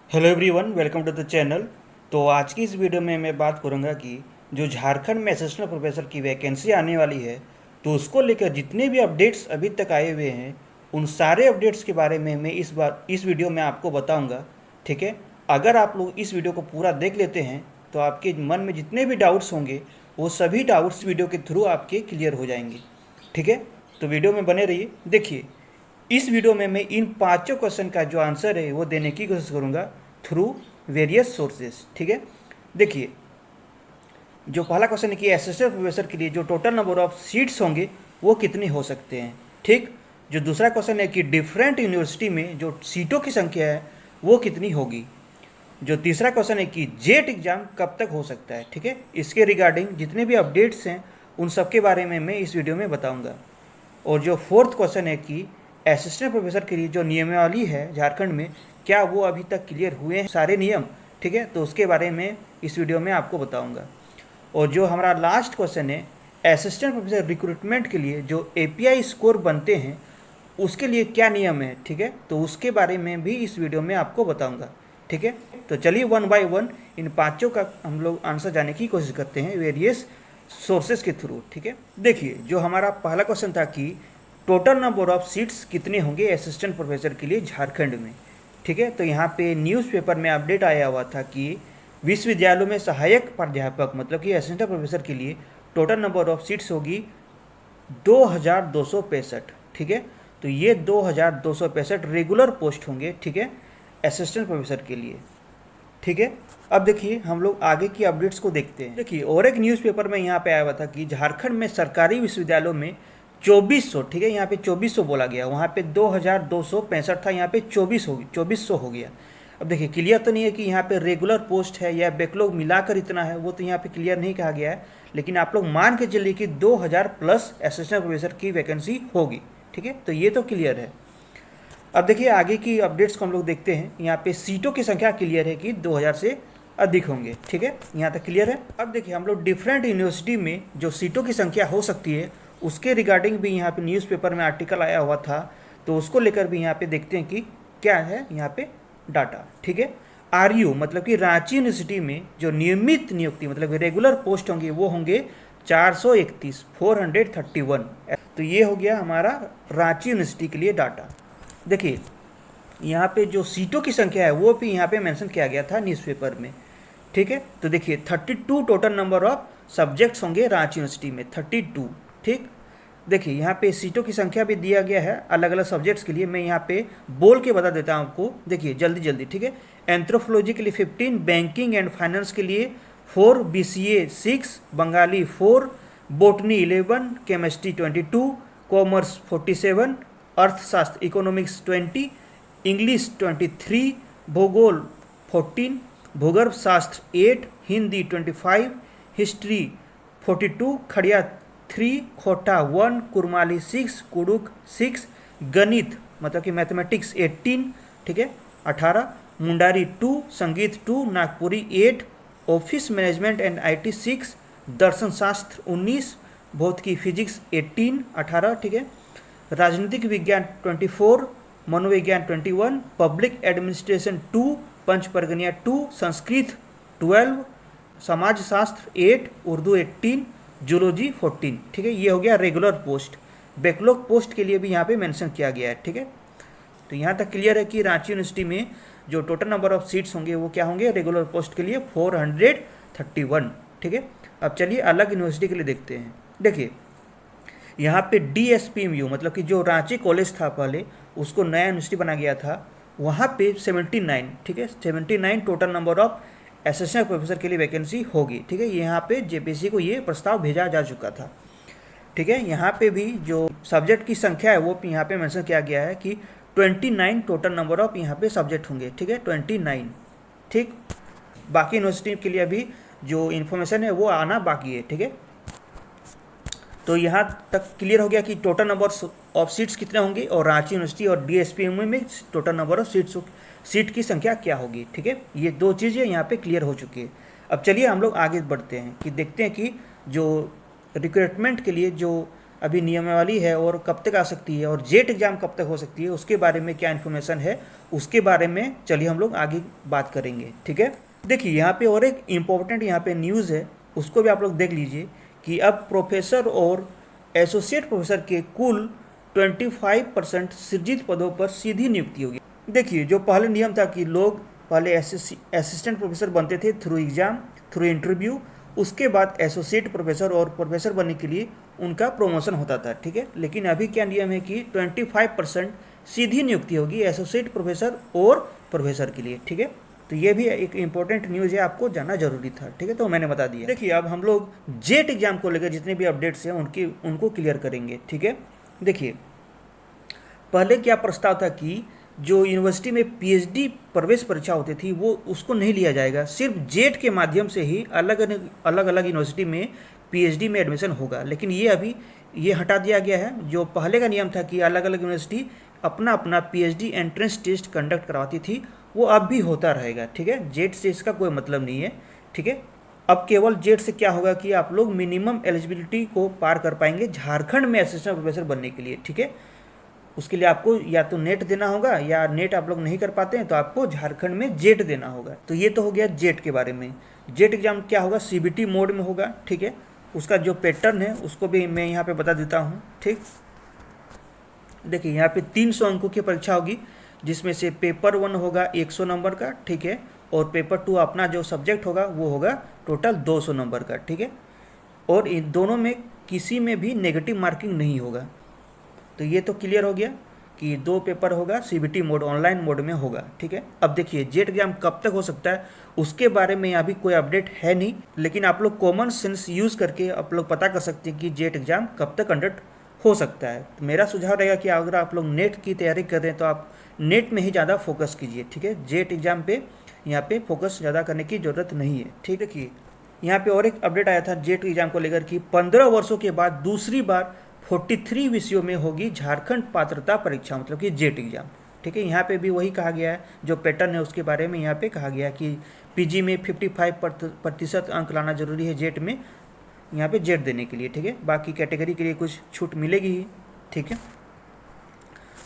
Hello everyone, welcome to the channel. तो आज की इस वीडियो में मैं बात करूंगा कि जो झारखंड में असिस्टेंट प्रोफेसर की वैकेंसी आने वाली है, तो उसको लेकर जितने भी अपडेट्स अभी तक आए हुए हैं, उन सारे अपडेट्स के बारे में मैं इस वीडियो में आपको बताऊंगा। ठीक है। अगर आप लोग इस वीडियो को पूरा देख लेते हैं तो आपके मन में जितने भी डाउट्स होंगे वो सभी डाउट्स वीडियो के थ्रू आपके क्लियर हो जाएंगे। ठीक है। तो वीडियो में बने रहिए। देखिए, इस वीडियो में मैं इन पांचों क्वेश्चन का जो आंसर है वो देने की कोशिश करूंगा थ्रू वेरियस सोर्सेज। ठीक है। देखिए, जो पहला क्वेश्चन है कि असिस्टेंट प्रोफेसर के लिए जो टोटल नंबर ऑफ सीट्स होंगे वो कितने हो सकते हैं। ठीक। जो दूसरा क्वेश्चन है कि डिफरेंट यूनिवर्सिटी में जो सीटों की संख्या है वो कितनी होगी। जो तीसरा क्वेश्चन है कि जेट एग्जाम कब तक हो सकता है। ठीक है। इसके रिगार्डिंग जितने भी अपडेट्स हैं उन सब के बारे में मैं इस वीडियो में बताऊंगा। और जो फोर्थ क्वेश्चन है कि असिस्टेंट प्रोफेसर के लिए जो नियमावली है झारखंड में, क्या वो अभी तक क्लियर हुए हैं सारे नियम। ठीक है। तो उसके बारे में इस वीडियो में आपको बताऊंगा। और जो हमारा लास्ट क्वेश्चन है, असिस्टेंट प्रोफेसर रिक्रूटमेंट के लिए जो एपीआई स्कोर बनते हैं उसके लिए क्या नियम है। ठीक है। तो उसके बारे में भी इस वीडियो में आपको बताऊंगा। ठीक है। तो चलिए वन बाय वन इन पांचों का हम लोग आंसर जाने की कोशिश करते हैं वेरियस सोर्सेज के थ्रू। ठीक है। देखिए, जो हमारा पहला क्वेश्चन था कि टोटल नंबर ऑफ सीट्स कितने होंगे असिस्टेंट प्रोफेसर के लिए झारखंड में। ठीक है। तो यहाँ पे न्यूज़पेपर में अपडेट आया हुआ था कि विश्वविद्यालयों में सहायक प्राध्यापक मतलब कि असिस्टेंट प्रोफेसर के लिए टोटल नंबर ऑफ सीट्स होगी 2265। ठीक है। तो ये 2265 रेगुलर पोस्ट होंगे। ठीक है, असिस्टेंट प्रोफेसर के लिए। ठीक है। अब देखिए, हम लोग आगे की अपडेट्स को देखते हैं। देखिए, और एक न्यूज़पेपर में यहाँ पे आया हुआ था कि झारखंड में सरकारी विश्वविद्यालयों में 2400, ठीक है, यहाँ पे 2400 बोला गया, वहाँ पे 2265 था, यहाँ पे 2400 हो गया। अब देखिए, क्लियर तो नहीं है कि यहाँ पे रेगुलर पोस्ट है या बैकलॉग मिलाकर इतना है, वो तो यहाँ पे क्लियर नहीं कहा गया है। लेकिन आप लोग मान के चलिए कि 2000 प्लस असिस्टेंट प्रोफेसर की वैकेंसी होगी। ठीक है। तो ये तो क्लियर है। अब देखिए, आगे की अपडेट्स को हम लोग देखते हैं। यहाँ पे सीटों की संख्या क्लियर है कि 2000 से अधिक होंगे। ठीक है, यहाँ तक क्लियर है। अब देखिए, हम लोग डिफरेंट यूनिवर्सिटी में जो सीटों की संख्या हो सकती है उसके रिगार्डिंग भी यहाँ पे न्यूज़पेपर में आर्टिकल आया हुआ था, तो उसको लेकर भी यहाँ पे देखते हैं कि क्या है यहाँ पे डाटा। ठीक है। आरयू मतलब कि रांची यूनिवर्सिटी में जो नियमित नियुक्ति मतलब रेगुलर पोस्ट होंगे वो होंगे 431। तो ये हो गया हमारा रांची यूनिवर्सिटी के लिए डाटा। देखिए, यहाँ पे जो सीटों की संख्या है वो भी यहाँ पे मेंशन किया गया था न्यूज़पेपर में। ठीक है। तो देखिए, 32 टोटल नंबर ऑफ सब्जेक्ट्स होंगे रांची यूनिवर्सिटी में, 32। ठीक। देखिए, यहाँ पे सीटों की संख्या भी दिया गया है अलग अलग सब्जेक्ट्स के लिए। मैं यहाँ पे बोल के बता देता हूँ आपको। देखिए जल्दी जल्दी। ठीक है। एंथ्रोपोलॉजी के लिए 15, बैंकिंग एंड फाइनेंस के लिए 4, BCA 6, Bengali 4, botany 11, chemistry 22, commerce 47, अर्थशास्त्र इकोनॉमिक्स 20, इंग्लिश 23, भूगोल 14, भूगर्भ शास्त्र 8, हिंदी 25, हिस्ट्री 42, खड़िया 3, खोटा 1, कुरमाली 6, कुड़ुक 6, गणित मतलब कि मैथमेटिक्स 18, ठीक है 18, मुंडारी 2, संगीत 2, Nagpuri 8, office management and IT 6, दर्शन शास्त्र 19, भौतिकी फिजिक्स 18, ठीक है, राजनीतिक विज्ञान 24, मनोविज्ञान 21, पब्लिक एडमिनिस्ट्रेशन 2, पंच परगनिया 2, संस्कृत 12, समाज शास्त्र 8, उर्दू 18, जूलॉजी 14। ठीक है। ये हो गया रेगुलर पोस्ट। बैकलॉग पोस्ट के लिए भी यहाँ पे मेंशन किया गया है। ठीक है। तो यहाँ तक क्लियर है कि रांची यूनिवर्सिटी में जो टोटल नंबर ऑफ सीट्स होंगे वो क्या होंगे रेगुलर पोस्ट के लिए 431। ठीक है। अब चलिए अलग यूनिवर्सिटी के लिए देखते हैं। देखिए, यहाँ पे DSPMU मतलब कि जो रांची कॉलेज था पहले, उसको नया यूनिवर्सिटी बना गया था, वहाँ पे 79, ठीक है, 79 total number of assistant professor के लिए वैकेंसी होगी। ठीक है। यहाँ पे जेपीसी को ये प्रस्ताव भेजा जा चुका था। ठीक है। यहाँ पे भी जो सब्जेक्ट की संख्या है वो यहाँ पे मेंशन किया गया है कि 29 टोटल नंबर ऑफ यहाँ पे सब्जेक्ट होंगे। ठीक है, 29। ठीक। बाकी यूनिवर्सिटी के लिए अभी जो इन्फॉर्मेशन है वो आना बाकी है। ठीक है। तो यहाँ तक क्लियर हो गया कि टोटल नंबर ऑफ सीट्स कितने होंगे और रांची यूनिवर्सिटी और DSPMU में टोटल नंबर ऑफ सीट की संख्या क्या होगी। ठीक है। ये दो चीज़ें यहाँ पे क्लियर हो चुकी है। अब चलिए हम लोग आगे बढ़ते हैं कि देखते हैं कि जो रिक्रूटमेंट के लिए जो अभी नियमावली है और कब तक आ सकती है, और जेट एग्ज़ाम कब तक हो सकती है, उसके बारे में क्या इन्फॉर्मेशन है, उसके बारे में चलिए हम लोग आगे बात करेंगे। ठीक है, देखिए यहाँ पे और एक इम्पोर्टेंट यहाँ पे न्यूज़ है, उसको भी आप लोग देख लीजिए कि अब प्रोफेसर और एसोसिएट प्रोफेसर के कुल 25% सृजित पदों पर सीधी नियुक्ति होगी। देखिए, जो पहले नियम था कि लोग पहले असिस्टेंट प्रोफेसर बनते थे थ्रू एग्ज़ाम, थ्रू इंटरव्यू, उसके बाद एसोसिएट प्रोफेसर और प्रोफेसर बनने के लिए उनका प्रमोशन होता था। ठीक है, लेकिन अभी क्या नियम है कि 25% सीधी नियुक्ति होगी एसोसिएट प्रोफेसर और प्रोफेसर के लिए। ठीक है, तो ये भी एक इम्पोर्टेंट न्यूज़ है, आपको जानना जरूरी था। ठीक है, तो मैंने बता दिया। देखिए, अब हम लोग जेट एग्जाम को लेकर जितने भी अपडेट्स हैं उनको क्लियर करेंगे। ठीक है, देखिए पहले क्या प्रस्ताव था कि जो यूनिवर्सिटी में पीएचडी प्रवेश परीक्षा होती थी वो उसको नहीं लिया जाएगा, सिर्फ जेट के माध्यम से ही अलग अलग यूनिवर्सिटी में पीएचडी में एडमिशन होगा। लेकिन ये अभी ये हटा दिया गया है। जो पहले का नियम था कि अलग अलग यूनिवर्सिटी अपना अपना पीएचडी एंट्रेंस टेस्ट कंडक्ट करवाती थी, वो अब भी होता रहेगा। ठीक है, जेट से इसका कोई मतलब नहीं है। ठीक है, अब केवल जेट से क्या होगा कि आप लोग मिनिमम एलिजिबिलिटी को पार कर पाएंगे झारखंड में असिस्टेंट प्रोफेसर बनने के लिए। ठीक है, उसके लिए आपको या तो नेट देना होगा, या नेट आप लोग नहीं कर पाते हैं तो आपको झारखंड में जेट देना होगा। तो ये तो हो गया जेट के बारे में। जेट एग्जाम क्या होगा, सीबीटी मोड में होगा। ठीक है, उसका जो पैटर्न है उसको भी मैं यहाँ पे बता देता हूँ। ठीक, देखिए यहाँ पे 300 अंकों की परीक्षा होगी, जिसमें से पेपर 1 होगा 100 नंबर का। ठीक है, और पेपर 2 अपना जो सब्जेक्ट होगा वो होगा टोटल 200 नंबर का। ठीक है, और इन दोनों में किसी में भी नेगेटिव मार्किंग नहीं होगा। तो ये तो क्लियर हो गया कि 2 पेपर होगा, सीबीटी मोड ऑनलाइन मोड में होगा। ठीक है, अब देखिए जेट एग्जाम कब तक हो सकता है उसके बारे में अभी कोई अपडेट है नहीं, लेकिन आप लोग कॉमन सेंस यूज़ करके आप लोग पता कर सकते हैं कि जेट एग्जाम कब तक कंडक्ट हो सकता है। तो मेरा सुझाव रहेगा कि अगर आप लोग नेट की तैयारी कर रहे हैं तो आप नेट में ही ज़्यादा फोकस कीजिए। ठीक है, जेट एग्जाम पे यहाँ पे फोकस ज़्यादा करने की ज़रूरत नहीं है। ठीक है, देखिए यहाँ पे और एक अपडेट आया था जेट एग्जाम को लेकर कि 15 वर्षों के बाद दूसरी बार 43 विषयों में होगी झारखंड पात्रता परीक्षा, मतलब कि जेट एग्जाम। ठीक है, यहाँ पे भी वही कहा गया है, जो पैटर्न है उसके बारे में यहाँ पे कहा गया है कि पीजी में 55% अंक लाना जरूरी है जेट में, यहाँ पे जेट देने के लिए। ठीक है, बाकी कैटेगरी के लिए कुछ छूट मिलेगी ही। ठीक है,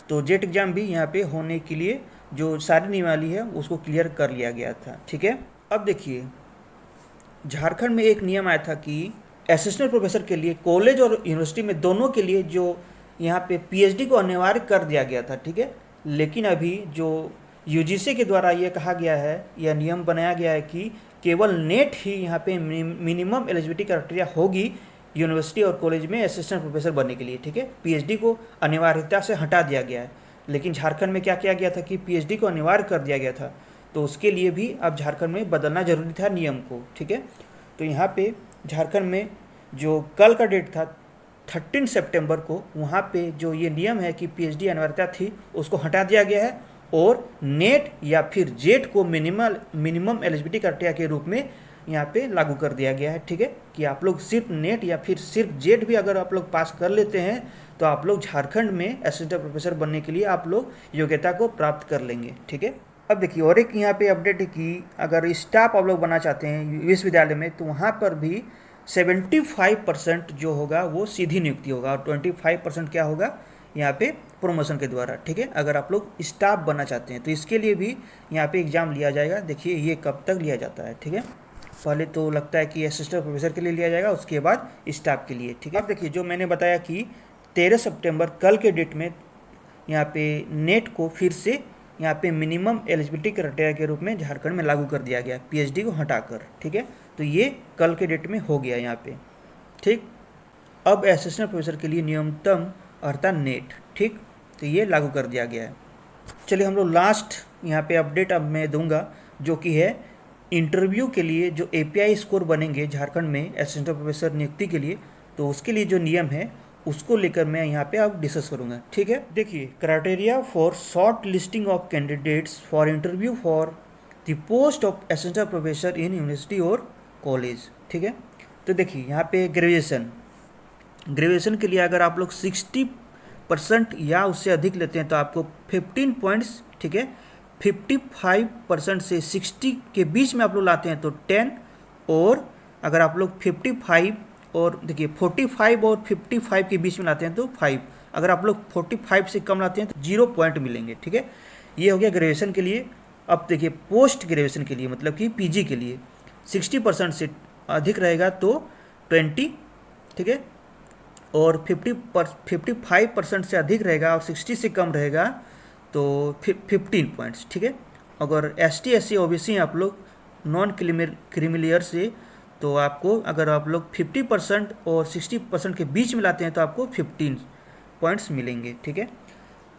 तो जेट एग्जाम भी यहाँ पे होने के लिए जो सारी नियमावली है उसको क्लियर कर लिया गया था। ठीक है, अब देखिए झारखंड में एक नियम आया था कि असिस्टेंट प्रोफेसर के लिए कॉलेज और यूनिवर्सिटी में दोनों के लिए जो यहाँ पे पीएचडी को अनिवार्य कर दिया गया था। ठीक है, लेकिन अभी जो यूजीसी के द्वारा ये कहा गया है, यह नियम बनाया गया है कि केवल नेट ही यहाँ पे मिनिमम एलिजिबिलिटी क्राइटेरिया होगी यूनिवर्सिटी और कॉलेज में असिस्टेंट प्रोफेसर बनने के लिए। ठीक है, पीएचडी को अनिवार्यता से हटा दिया गया है, लेकिन झारखंड में क्या किया गया था कि पीएचडी को अनिवार्य कर दिया गया था, तो उसके लिए भी अब झारखंड में बदलना जरूरी था नियम को। ठीक है, तो यहाँ पे झारखंड में जो कल का डेट था 13 सितंबर को, वहाँ पे जो ये नियम है कि पीएचडी अनिवार्यता थी उसको हटा दिया गया है, और नेट या फिर जेट को मिनिमम एलिजिबिलिटी क्राइटेरिया के रूप में यहाँ पे लागू कर दिया गया है। ठीक है, कि आप लोग सिर्फ नेट या फिर सिर्फ जेट भी अगर आप लोग पास कर लेते हैं तो आप लोग झारखंड में असिस्टेंट प्रोफेसर बनने के लिए आप लोग योग्यता को प्राप्त कर लेंगे। ठीक है, अब देखिए और एक यहाँ पे अपडेट है कि अगर स्टाफ आप लोग बनना चाहते हैं विश्वविद्यालय में तो वहाँ पर भी 75% जो होगा वो सीधी नियुक्ति होगा, और 25% क्या होगा यहाँ पे प्रमोशन के द्वारा। ठीक है, अगर आप लोग स्टाफ बनना चाहते हैं तो इसके लिए भी यहाँ पे एग्ज़ाम लिया जाएगा। देखिए ये कब तक लिया जाता है। ठीक है, पहले तो लगता है कि असिस्टेंट प्रोफेसर के लिए लिया जाएगा, उसके बाद स्टाफ के लिए। ठीक है, अब देखिए जो मैंने बताया कि 13 सितंबर कल के डेट में यहाँ पे नेट को फिर से यहाँ पे मिनिमम एलिजिबिलिटी क्राइटेरिया के रूप में झारखंड में लागू कर दिया गया पीएचडी को हटाकर। ठीक है, तो ये कल के डेट में हो गया यहाँ पे। ठीक, अब असिस्टेंट प्रोफेसर के लिए न्यूनतम अर्थात नेट, ठीक, तो ये लागू कर दिया गया है। चलिए हम लोग लास्ट यहाँ पे अपडेट अब मैं दूंगा, जो कि है इंटरव्यू के लिए जो एपीआई स्कोर बनेंगे झारखंड में असिस्टेंट प्रोफेसर नियुक्ति के लिए, तो उसके लिए जो नियम है उसको लेकर मैं यहाँ पे अब डिस्कस करूँगा। ठीक है, देखिए criteria for short listing of candidates for interview for the post of assistant professor in university और कॉलेज। ठीक है, तो देखिए यहाँ पे ग्रेजुएशन के लिए अगर आप लोग 60% या उससे अधिक लेते हैं तो आपको 15 पॉइंट्स, ठीक है, 55% से 60 के बीच में आप लोग लाते हैं तो 10, और अगर आप लोग 55 और देखिए 45 और 55 के बीच में लाते हैं तो 5, अगर आप लोग 45 से कम लाते हैं तो 0 पॉइंट मिलेंगे, ठीक है। ये हो गया ग्रेजुएशन के लिए। अब देखिए पोस्ट ग्रेजुएशन के लिए मतलब कि पीजी के लिए 60% से अधिक रहेगा तो 20, ठीक है, और 55% से अधिक रहेगा और 60 से कम रहेगा तो 15 पॉइंट्स, ठीक है। अगर ST SC OBC आप लोग नॉन क्रीमिलियर से तो आपको अगर आप लोग 50% और 60% के बीच में लाते हैं तो आपको 15 पॉइंट्स मिलेंगे, ठीक है।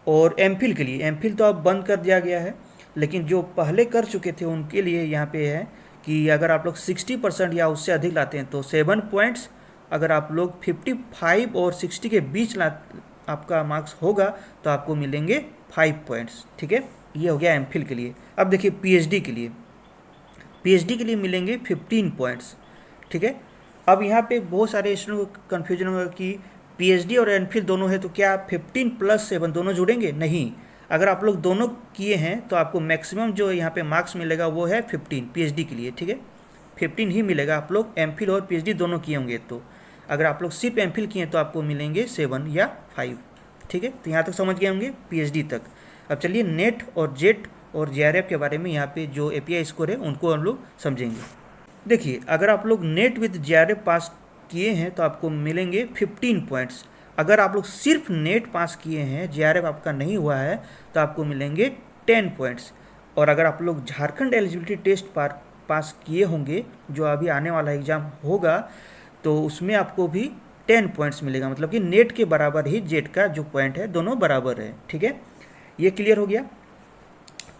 और एमफिल के लिए, एमफिल तो अब बंद कर दिया गया है, लेकिन जो पहले कर चुके थे उनके लिए यहाँ पे है कि अगर आप लोग 60% या उससे अधिक लाते हैं तो 7 पॉइंट्स, अगर आप लोग 55 और 60 के बीच आपका मार्क्स होगा तो आपको मिलेंगे 5 पॉइंट्स, ठीक है। ये हो गया एमफिल के लिए। अब देखिए पीएचडी के लिए, पीएचडी के लिए मिलेंगे 15 पॉइंट्स, ठीक है। अब यहाँ पे बहुत सारे स्टूडेंट को कन्फ्यूजन होगा कि पीएचडी और एमफिल दोनों है तो क्या 15 + 7 दोनों जुड़ेंगे? नहीं, अगर आप लोग दोनों किए हैं तो आपको मैक्सिमम जो यहाँ पे मार्क्स मिलेगा वो है 15 पीएचडी के लिए, ठीक है। 15 ही मिलेगा आप लोग एमफिल और पीएचडी दोनों किए होंगे तो। अगर आप लोग सिर्फ एमफिल किए तो आपको मिलेंगे 7 या 5, ठीक है। तो यहाँ तक समझ गए होंगे पीएचडी तक। अब चलिए नेट और जेट और जेआरएफ के बारे में यहाँ पे जो एपीआई स्कोर है उनको हम लोग समझेंगे। देखिए अगर आप लोग नेट विद जेआरएफ पास किए हैं तो आपको मिलेंगे 15 पॉइंट्स। अगर आप लोग सिर्फ नेट पास किए हैं, जेआरएफ आपका नहीं हुआ है, तो आपको मिलेंगे 10 पॉइंट्स। और अगर आप लोग झारखंड एलिजिबिलिटी टेस्ट पास किए होंगे जो अभी आने वाला एग्ज़ाम होगा तो उसमें आपको भी 10 पॉइंट्स मिलेगा, मतलब कि नेट के बराबर ही जेट का जो पॉइंट है दोनों बराबर है, ठीक है। ये क्लियर हो गया।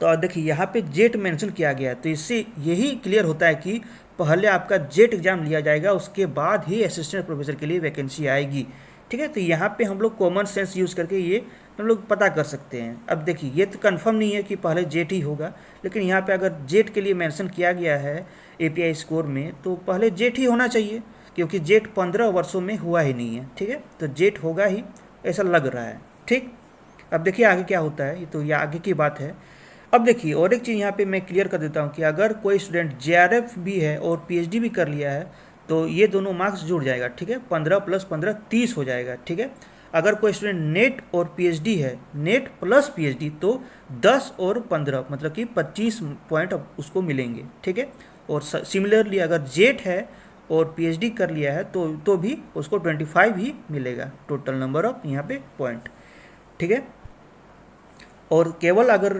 तो देखिए यहाँ पे जेट मेंशन किया गया है तो इससे यही क्लियर होता है कि पहले आपका जेट एग्जाम लिया जाएगा, उसके बाद ही असिस्टेंट प्रोफेसर के लिए वैकेंसी आएगी, ठीक है। तो यहाँ पे हम लोग कॉमन सेंस यूज़ करके ये हम लोग पता कर सकते हैं। अब देखिए ये तो कंफर्म नहीं है कि पहले जेट ही होगा, लेकिन यहाँ पे अगर जेट के लिए मेंशन किया गया है एपीआई स्कोर में तो पहले जेट ही होना चाहिए, क्योंकि जेट 15 वर्षों में हुआ ही नहीं है, ठीक है। तो जेट होगा ही ऐसा लग रहा है, ठीक। अब देखिए आगे क्या होता है, तो ये आगे की बात है। अब देखिए और एक चीज़ यहाँ पे मैं क्लियर कर देता हूँ कि अगर कोई स्टूडेंट जेआरएफ भी है और पीएचडी भी कर लिया है तो ये दोनों मार्क्स जुड़ जाएगा, ठीक है। 15 + 15 30 हो जाएगा, ठीक है। अगर कोई स्टूडेंट नेट और पीएचडी है, नेट प्लस पीएचडी, तो 10 और 15 मतलब कि 25 पॉइंट उसको मिलेंगे, ठीक है। और सिमिलरली अगर जेट है और पीएचडी कर लिया है तो भी उसको 25 ही मिलेगा टोटल नंबर ऑफ यहाँ पे पॉइंट, ठीक है। और केवल अगर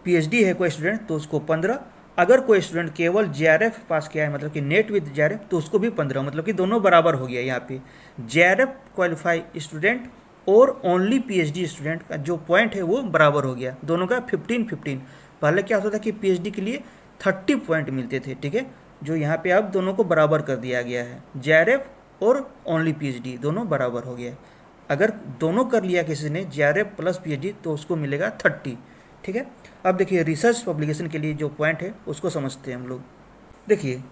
पीएचडी है कोई स्टूडेंट तो उसको 15, अगर कोई स्टूडेंट केवल जेआरएफ पास किया है मतलब कि नेट विद जेआरएफ तो उसको भी 15, मतलब कि दोनों बराबर हो गया। यहाँ पे जेआरएफ क्वालिफाई स्टूडेंट और ओनली पीएचडी स्टूडेंट का जो पॉइंट है वो बराबर हो गया, दोनों का 15-15। पहले क्या होता था कि पीएचडी के लिए 30 पॉइंट मिलते थे, ठीक है, जो यहाँ पे अब दोनों को बराबर कर दिया गया है। जेआरएफ और ओनली पीएचडी दोनों बराबर हो गया। अगर दोनों कर लिया किसी ने जेआरएफ प्लस पीएचडी तो उसको मिलेगा 30, ठीक है। अब देखिए रिसर्च पब्लिकेशन के लिए जो पॉइंट है उसको समझते हैं हम लोग। देखिए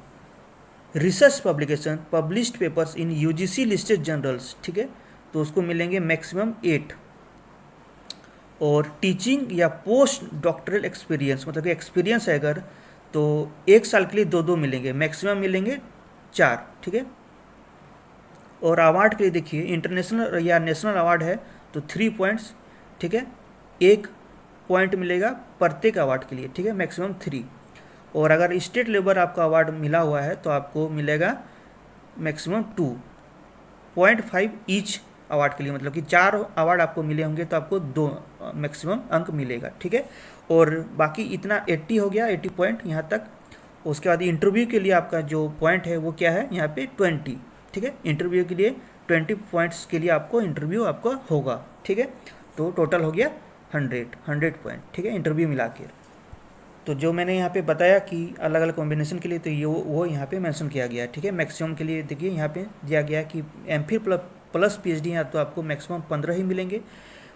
रिसर्च पब्लिकेशन पब्लिश्ड पेपर्स इन यूजीसी लिस्टेड जर्नल्स, ठीक है, तो उसको मिलेंगे मैक्सिमम 8। और टीचिंग या पोस्ट डॉक्टरल एक्सपीरियंस मतलब कि एक्सपीरियंस है अगर तो 1 साल के लिए 2 मिलेंगे, मैक्सिमम मिलेंगे 4, ठीक है। और अवार्ड के लिए देखिए इंटरनेशनल या नेशनल अवार्ड है तो 3 पॉइंट्स, ठीक है, 1 पॉइंट मिलेगा प्रत्येक अवार्ड के लिए, ठीक है, मैक्सिमम 3। और अगर स्टेट लेवल आपका अवार्ड मिला हुआ है तो आपको मिलेगा मैक्सिमम 2.5 ईच अवार्ड के लिए, मतलब कि 4 अवार्ड आपको मिले होंगे तो आपको 2 मैक्सिमम अंक मिलेगा, ठीक है। और बाकी इतना 80 हो गया, 80 पॉइंट यहाँ तक। उसके बाद इंटरव्यू के लिए आपका जो पॉइंट है वो क्या है यहाँ पे 20, ठीक है। इंटरव्यू के लिए 20 पॉइंट्स के लिए आपको इंटरव्यू आपका होगा, ठीक है। तो टोटल हो गया 100 पॉइंट, ठीक है, इंटरव्यू मिला के। तो जो मैंने यहाँ पे बताया कि अलग अलग कॉम्बिनेशन के लिए तो ये वो यहाँ पे मेंशन किया गया है, ठीक है। मैक्सिमम के लिए देखिए यहाँ पे दिया गया है कि एमफिल प्लस पीएचडी है तो आपको मैक्सिमम 15 ही मिलेंगे,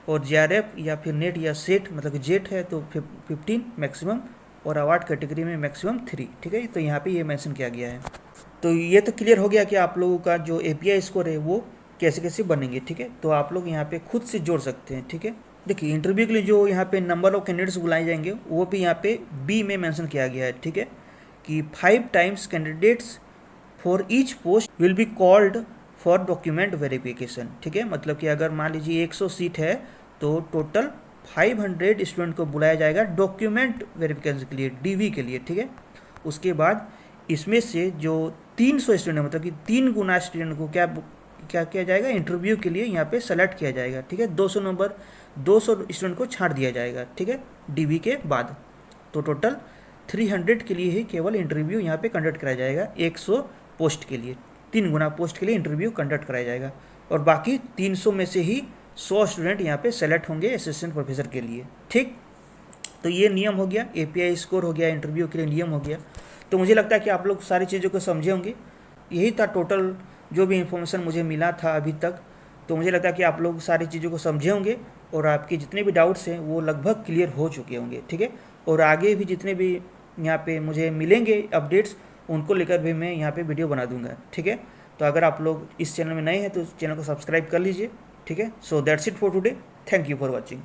और जेआरएफ या फिर नेट या सेट मतलब कि जेट है तो 15 मैक्सिमम, और अवार्ड कैटेगरी में मैक्सिमम 3, ठीक है। तो यहाँ पे ये मेंशन किया गया है। तो ये तो क्लियर हो गया कि आप लोगों का जो एपीआई स्कोर है वो कैसे कैसे बनेंगे, ठीक है। तो आप लोग यहाँ पे खुद से जोड़ सकते हैं, ठीक है। देखिए इंटरव्यू के लिए जो यहाँ पे नंबर ऑफ कैंडिडेट्स बुलाए जाएंगे वो भी यहाँ पे बी में मेंशन किया गया है, ठीक है, कि 5 times candidates for each post will be called for document verification. ठीक है, मतलब कि अगर मान लीजिए 100 सीट है तो टोटल 500 स्टूडेंट को बुलाया जाएगा डॉक्यूमेंट वेरिफिकेशन के लिए, डीवी के लिए। ठीक है, उसके बाद इसमें से जो 300 स्टूडेंट मतलब कि 3 गुना स्टूडेंट को क्या किया जाएगा, इंटरव्यू के लिए यहाँ पे सेलेक्ट किया जाएगा। ठीक है, 200 स्टूडेंट को छांट दिया जाएगा। ठीक है, डीवी के बाद तो टोटल 300 के लिए ही केवल इंटरव्यू यहाँ पे कंडक्ट कराया जाएगा। 100 पोस्ट के लिए, 3 गुना पोस्ट के लिए इंटरव्यू कंडक्ट कराया जाएगा और बाकी 300 में से ही 100 स्टूडेंट यहाँ पे सेलेक्ट होंगे असिस्टेंट प्रोफेसर के लिए। ठीक, तो ये नियम हो गया, एपीआई स्कोर हो गया, इंटरव्यू के लिए नियम हो गया। तो मुझे लगता है कि आप लोग सारी चीज़ों को समझे होंगे। यही था टोटल जो भी इन्फॉर्मेशन मुझे मिला था अभी तक। तो मुझे लगता है कि आप लोग सारी चीज़ों को समझे होंगे और आपके जितने भी डाउट्स हैं वो लगभग क्लियर हो चुके होंगे। ठीक है, और आगे भी जितने भी यहाँ पे मुझे मिलेंगे अपडेट्स उनको लेकर भी मैं यहाँ पे वीडियो बना दूंगा। ठीक है, तो अगर आप लोग इस चैनल में नए हैं तो चैनल को सब्सक्राइब कर लीजिए। ठीक है, so that's it for today, thank you for watching.